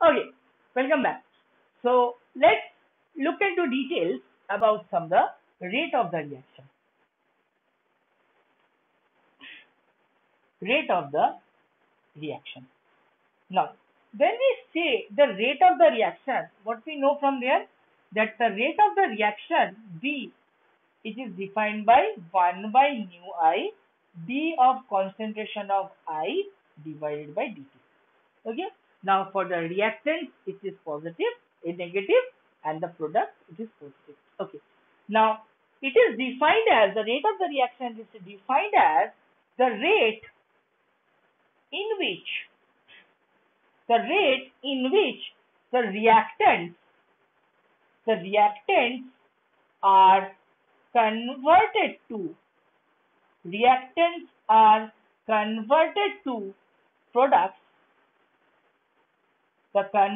Okay, welcome back. So let's look into details about some the rate of the reaction. Rate of the reaction. Now, when we say the rate of the reaction, what we know from there that the rate of the reaction V, it is defined by 1 by nu I d of concentration of I divided by dt. Okay. Now for the reactant, it is positive, a negative, and the product, it is positive. Okay. Now it is defined as the rate of the reaction is defined as the rate in which the reactants are converted to reactants are converted to products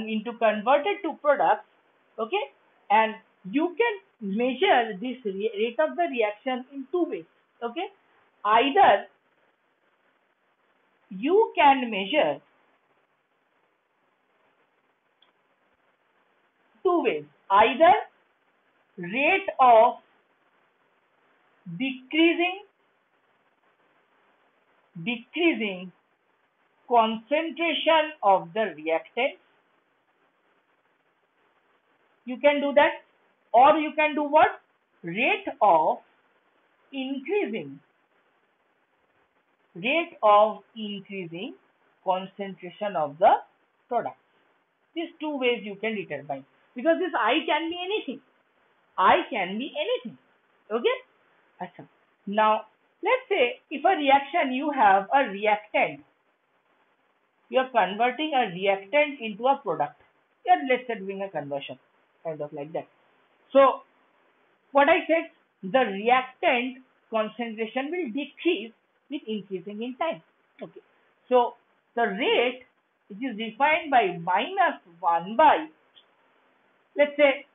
into converted to products. Okay, and you can measure this rate of the reaction in two ways. Okay, either you can measure two ways, either rate of decreasing decreasing concentration of the reactant, you can do that, or you can do what, rate of increasing concentration of the product. These two ways you can determine, because this I can be anything. I can be anything. Okay? Achha. Now, let's say if a reaction, you have a reactant, you are converting a reactant into a product. You are, let's say, doing a conversion, kind of like that. So, what I said, the reactant concentration will decrease with increasing in time. Okay. So, the rate, which is defined by minus 1 by, let's say,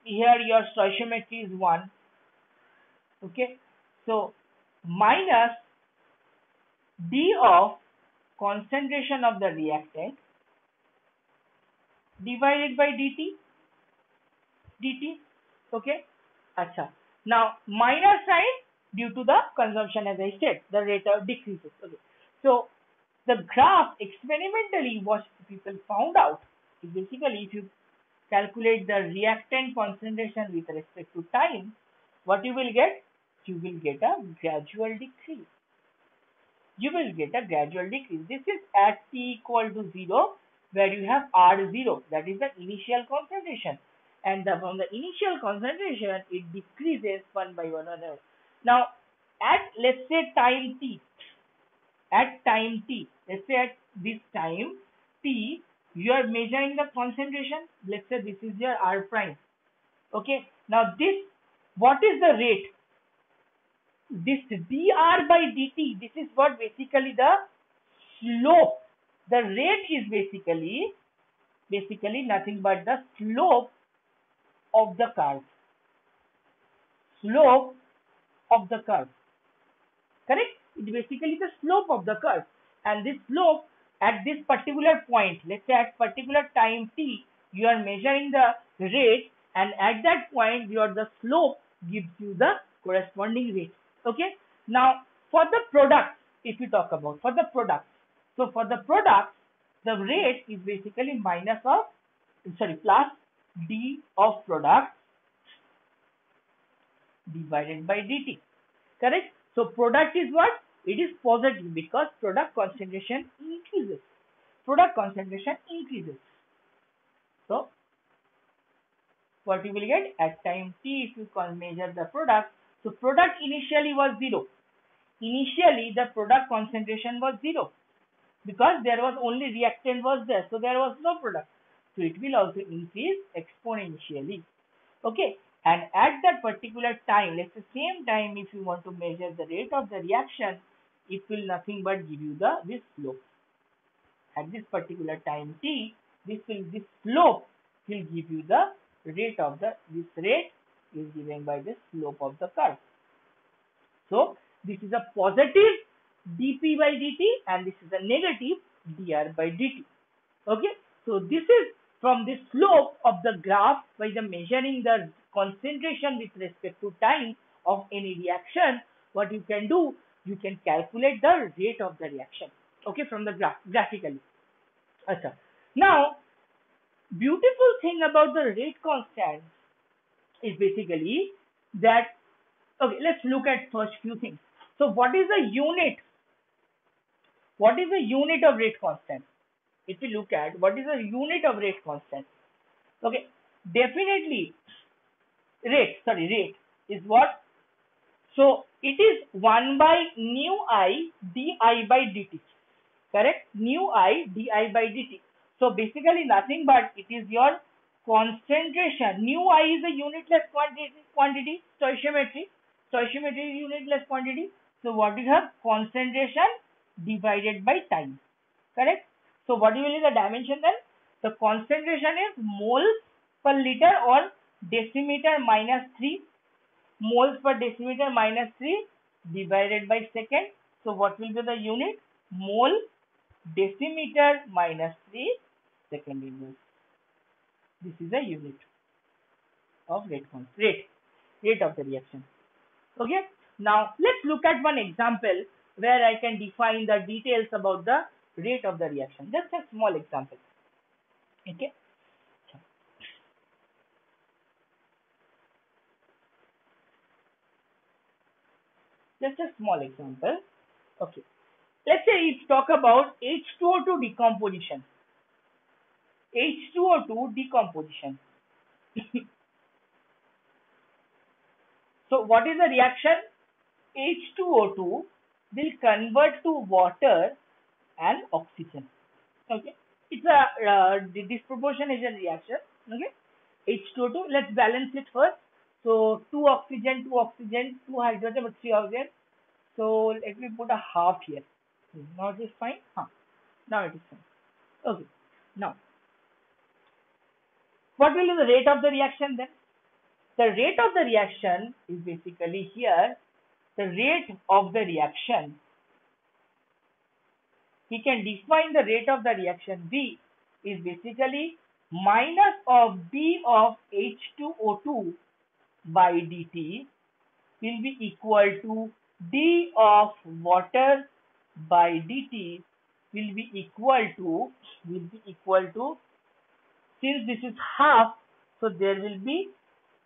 here your stoichiometry is 1. Okay. So, minus d of concentration of the reactant divided by dt. Okay. Acha. Now, minus sign due to the consumption, as I said, the rate of decreases. Okay. So, the graph experimentally what people found out is basically if you calculate the reactant concentration with respect to time, what you will get? You will get a gradual decrease. You will get a gradual decrease. This is at t equal to 0, where you have R0, that is the initial concentration. And from the initial concentration, it decreases one by one another. Now, at let's say time t, let's say at this time t, you are measuring the concentration. Let's say this is your R prime. Okay. Now this, what is the rate? This dr by dt, this is what basically the slope. The rate is basically nothing but the slope of the curve. Slope of the curve. Correct? It's basically the slope of the curve. And this slope at this particular point, let's say at particular time t, you are measuring the rate, and at that point the slope gives you the corresponding rate. Okay. Now for the product, if you talk about for the product, so for the product, the rate is basically plus d of product divided by dt. Correct? So product is what? It is positive because product concentration increases. Product concentration increases. So what you will get at time t, if you can measure the product, so product initially was 0. Initially the product concentration was 0 because there was only reactant was there, so there was no product. So it will also increase exponentially. Okay. And at that particular time, let's say same time, if you want to measure the rate of the reaction, it will nothing but give you this slope. At this particular time t, this slope will give you the rate of this rate is given by the slope of the curve. So this is a positive dp by dt and this is a negative dr by dt. Okay. So this is from the slope of the graph by the measuring the concentration with respect to time of any reaction. What you can do, you can calculate the rate of the reaction. Okay, from the graph graphically. Achha. Now, beautiful thing about the rate constant is basically that, okay, let's look at first few things. So what is the unit? What is the unit of rate constant? If we look at what is the unit of rate constant? Okay, definitely rate is what? So it is 1 by nu I di by dt. Correct? Nu I di by dt. So basically nothing but it is your concentration. Nu I is a unitless quantity, stoichiometry. Stoichiometry is unitless quantity. So what is her concentration divided by time? Correct? So what will be the dimension then? The concentration is moles per liter or decimeter minus 3. Moles per decimeter minus 3 divided by second. So what will be the unit? Mole decimeter minus 3 second inverse. This is the unit of rate of the reaction. Okay. Now let's look at one example where I can define the details about the rate of the reaction. Just a small example. Okay. Just a small example. Okay. Let's say if talk about H2O2 decomposition. H2O2 decomposition. So what is the reaction? H2O2 will convert to water and oxygen. Okay. It's a this proportion is a reaction. Okay. H2O2. Let's balance it first. So 2 oxygen, 2 hydrogen, but 3 oxygen. So let me put a half here. Now it is fine. Now it is fine. Okay. Now, what will be the rate of the reaction then? The rate of the reaction is basically here. The rate of the reaction. We can define the rate of the reaction V is basically minus of d of H2O2 by dt will be equal to d of water by dt will be equal to since this is half, so there will be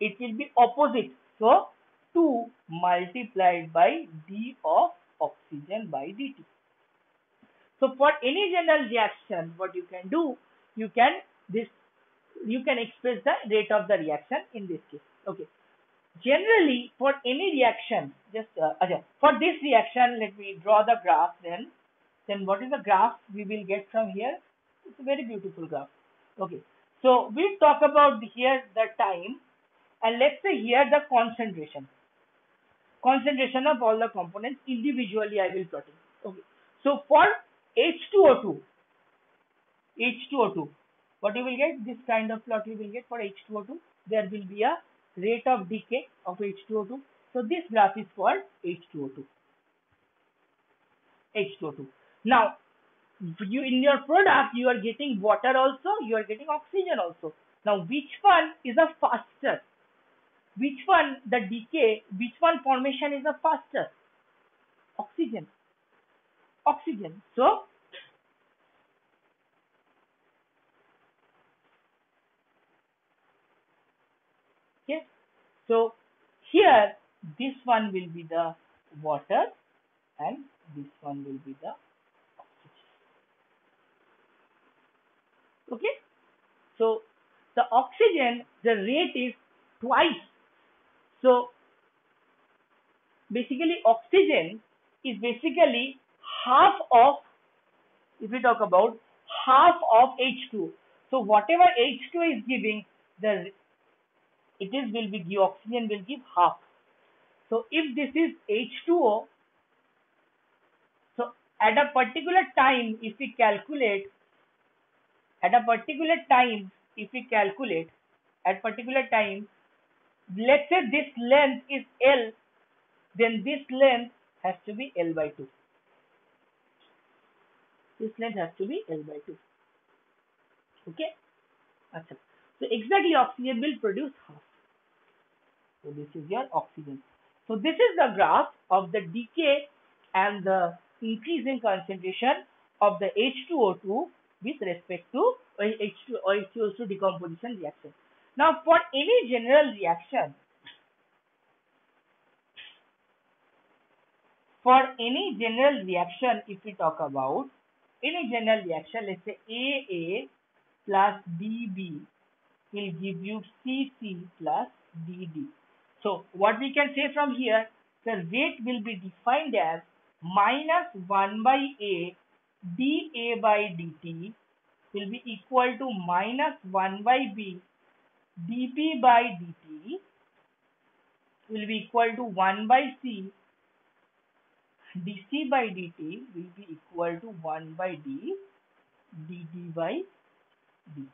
it will be opposite. So 2 multiplied by d of oxygen by dt. So for any general reaction, what you can do, you can express the rate of the reaction in this case. Okay. Generally, for any reaction, just for this reaction, let me draw the graph. Then what is the graph we will get from here? It's a very beautiful graph. Okay. So we'll talk about here the time, and let's say here the concentration. Concentration of all the components individually I will plot it. Okay. So for H2O2, what you will get? This kind of plot you will get for H2O2. There will be a rate of decay of H2O2. So this graph is for H2O2. Now, you in your product you are getting water also, you are getting oxygen also. Now, which one is a faster? Which one the decay? Which one formation is a faster? Oxygen. So okay. So here this one will be the water and this one will be the oxygen. Okay. So the oxygen, the rate is twice. So basically oxygen is basically half of, if we talk about half of H2. So whatever H2 is giving, oxygen will give half. So if this is H2O, so at a particular time, if we calculate, let's say this length is L, then this length has to be L by 2. Okay. Achha. So exactly oxygen will produce half. So this is your oxygen. So this is the graph of the decay and the increase in concentration of the H2O2 with respect to H2 or H2O2 decomposition reaction. Now for any general reaction, if we talk about any general reaction, let's say AA plus BB will give you CC plus DD. So what we can say from here, the rate will be defined as minus 1 by A dA by dt will be equal to minus 1 by B dB by dt will be equal to 1 by C dC by dt will be equal to 1 by D dd by dt.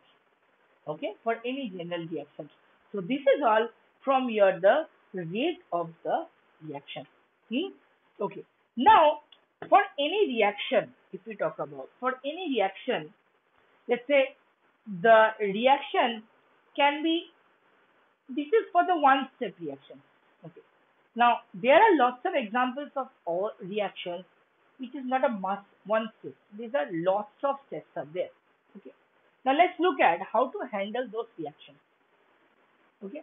Okay, for any general reaction. So this is all from your the rate of the reaction. Okay. Now for any reaction, if we talk about for any reaction, let's say the reaction can be, this is for the one step reaction. Okay. Now there are lots of examples of all reactions which is not a must one step. These are lots of steps are there. Okay. Now let's look at how to handle those reactions. Okay.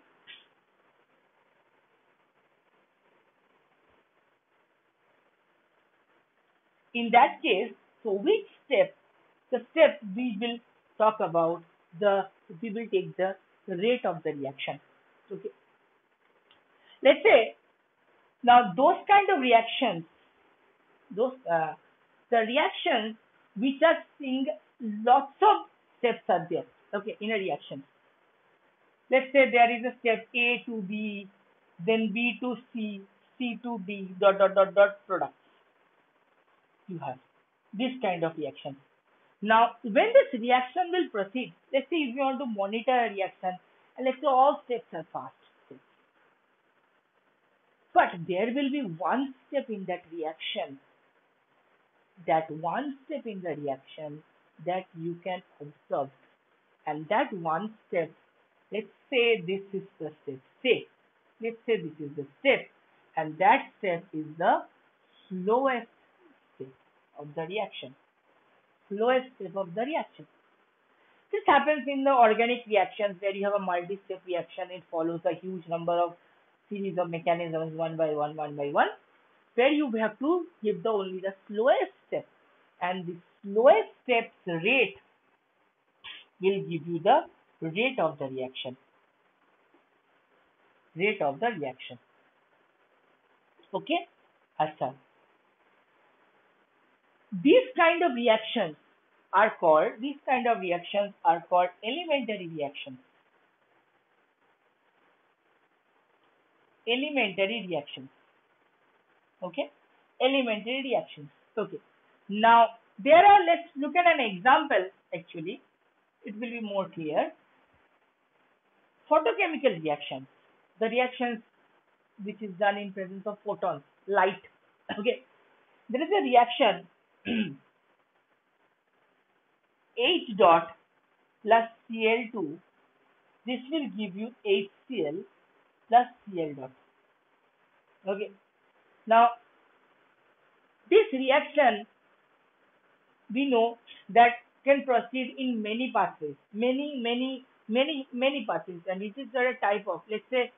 In that case, so which step? The step we will talk about we will take the rate of the reaction. Okay. Let's say now those kind of reactions, those the reactions which are seeing lots of steps are there. Okay, in a reaction. Let's say there is a step A to B, then B to C, C to D, dot dot dot dot product. You have this kind of reaction. Now, when this reaction will proceed, let's say if you want to monitor a reaction, and let's say all steps are fast. But there will be one step in that reaction, that you can observe. And that one step, let's say this is the step. Let's say this is the step, and that step is the slowest step of the reaction. This happens in the organic reactions where you have a multi-step reaction. It follows a huge number of series of mechanisms one by one, where you have to give only the slowest step, and the slowest step's rate will give you the rate of the reaction. Okay? Achha. These kind of reactions are called elementary reactions. Okay? Elementary reactions. Okay. Now, let's look at an example actually. It will be more clear. Photochemical reactions. The reactions which is done in presence of photons, light. Okay. There is a reaction H dot plus Cl2. This will give you HCl plus Cl dot. Okay. Now, this reaction we know that can proceed in many pathways, many pathways, and this is a type of, let's say,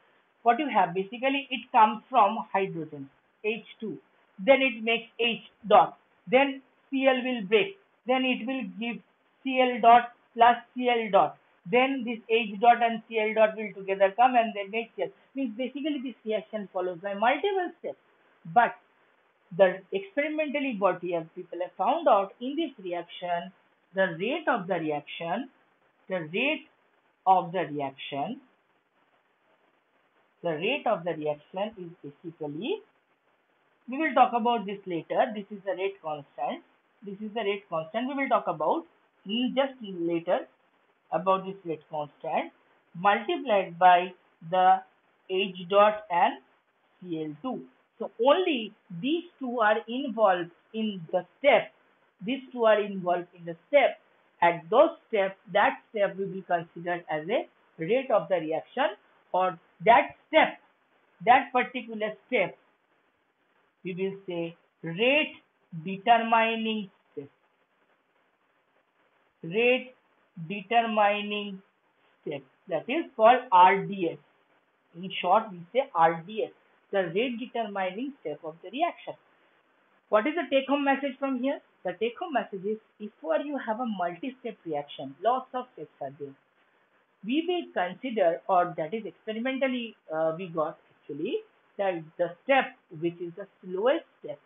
what you have basically it comes from hydrogen H2, then it makes H dot, then Cl will break, then it will give Cl dot plus Cl dot, then this H dot and Cl dot will together come and they make Cl. Means basically this reaction follows by multiple steps, but the experimentally what people have found out in this reaction, the rate of the reaction is basically, we will talk about this later. This is the rate constant. We will talk about just later about this rate constant multiplied by the H dot and Cl2. So only these two are involved in the step. at those steps, that step will be considered as a rate of the reaction, or that step, that particular step, we will say rate determining step. Rate determining step, that is called RDS. In short, we say RDS, the rate determining step of the reaction. What is the take home message from here? The take home message is, if you have a multi-step reaction, lots of steps are there, we will consider, or that is experimentally we got actually, that the step which is the slowest step,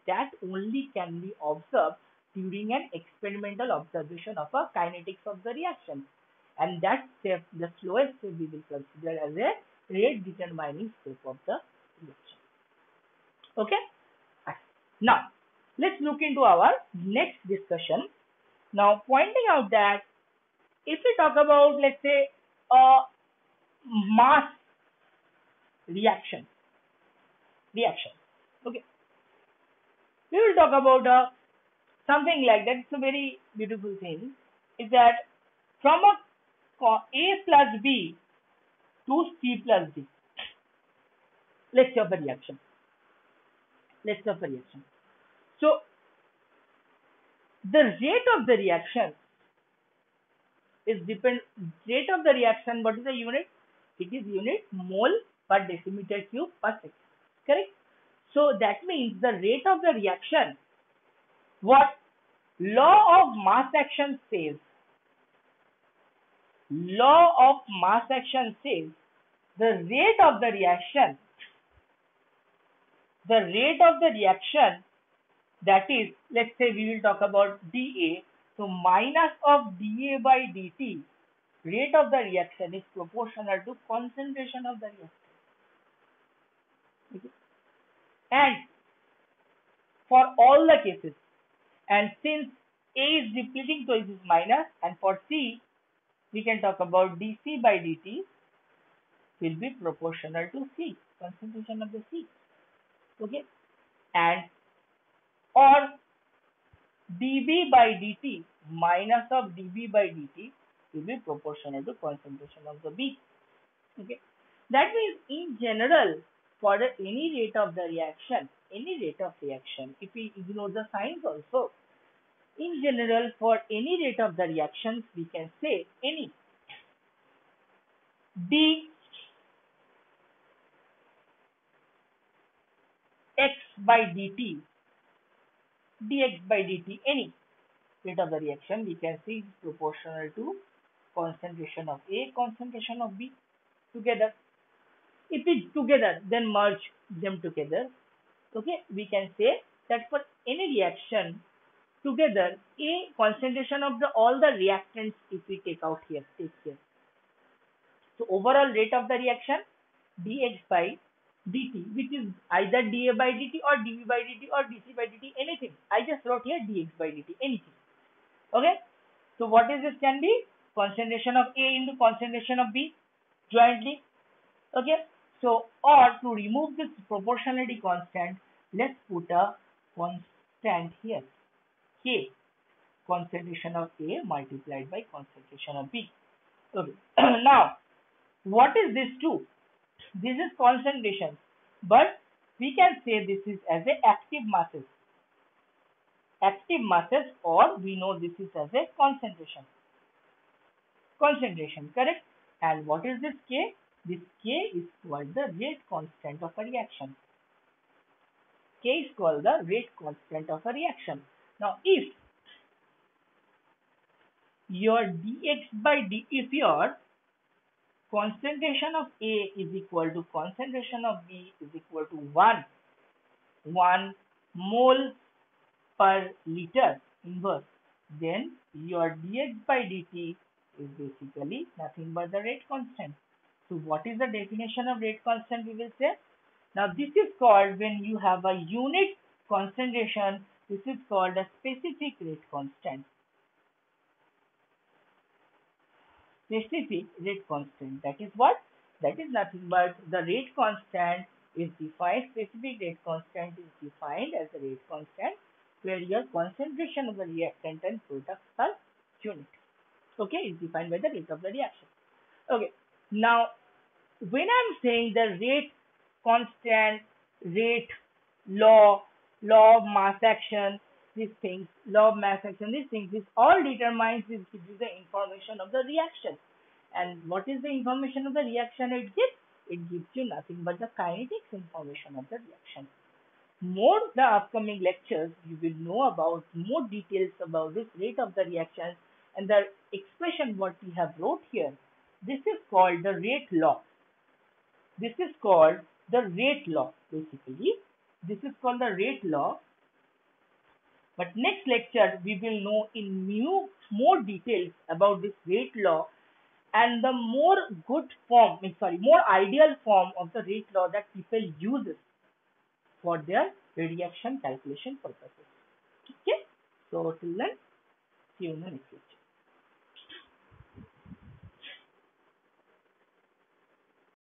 that only can be observed during an experimental observation of a kinetics of the reaction, and that step, the slowest step, we will consider as a rate determining step of the reaction. Okay. Now let's look into our next discussion. Now, pointing out that if we talk about, let's say, a mass reaction, okay, we will talk about something like that. It's a very beautiful thing. Is that from a A plus B to C plus D. Let's say of a reaction. So the rate of the reaction what is the unit? It is unit mole per decimeter cube per second. Correct? So that means the rate of the reaction, what law of mass action says, the rate of the reaction, that is, let's say we will talk about dA, so minus of dA by dt, rate of the reaction is proportional to concentration of the reaction. Okay. And for all the cases, and since A is depleting, so it is minus, and for C, we can talk about dC by dt will be proportional to C, concentration of the C. Okay. And or dB by dt minus of dB by dt will be proportional to concentration of the B. Okay. That means in general, for any rate of reaction, if we ignore the signs also, in general, for any rate of the reactions, we can say any dx by dt, any rate of the reaction, we can see is proportional to concentration of A, concentration of B together. If it's together, then merge them together. Okay, we can say that for any reaction together, A, concentration of all the reactants, if we take here. So overall rate of the reaction dx by dt, which is either dA by dt or dV by dt or dC by dt, anything. I just wrote here dx by dt, anything. Okay. So what is this can be? Concentration of A into concentration of B jointly. Okay. So, or to remove this proportionality constant, let's put a constant here. K, concentration of A multiplied by concentration of B. Okay. Now, what is this too? This is concentration, but we can say this is as a active masses. Or we know this is as a concentration. Correct? And what is this K? This K is called the rate constant of a reaction. K is called the rate constant of a reaction. Now, if your dx by dt, if your concentration of A is equal to concentration of B is equal to 1 mole per liter inverse, then your dx by dt is basically nothing but the rate constant. So what is the definition of rate constant, we will say? Now this is called, when you have a unit concentration, this is called a specific rate constant. That is what? That is nothing but the rate constant is defined, specific rate constant is defined as the rate constant where your concentration of the reactant and products are unit. Okay, is defined by the rate of the reaction. Okay, now when I'm saying the rate constant, rate law, law of mass action, these things, law of mass action, these things, this all determines, this gives you the information of the reaction. And what is the information of the reaction it gives? It gives you nothing but the kinetics information of the reaction. More the upcoming lectures, you will know about more details about this rate of the reaction and the expression what we have wrote here. This is called the rate law. This is called the rate law basically. This is called the rate law. But next lecture we will know in more details about this rate law and the more good form, more ideal form of the rate law that people use for their reaction calculation purposes. Okay, so till then, see you in the next lecture.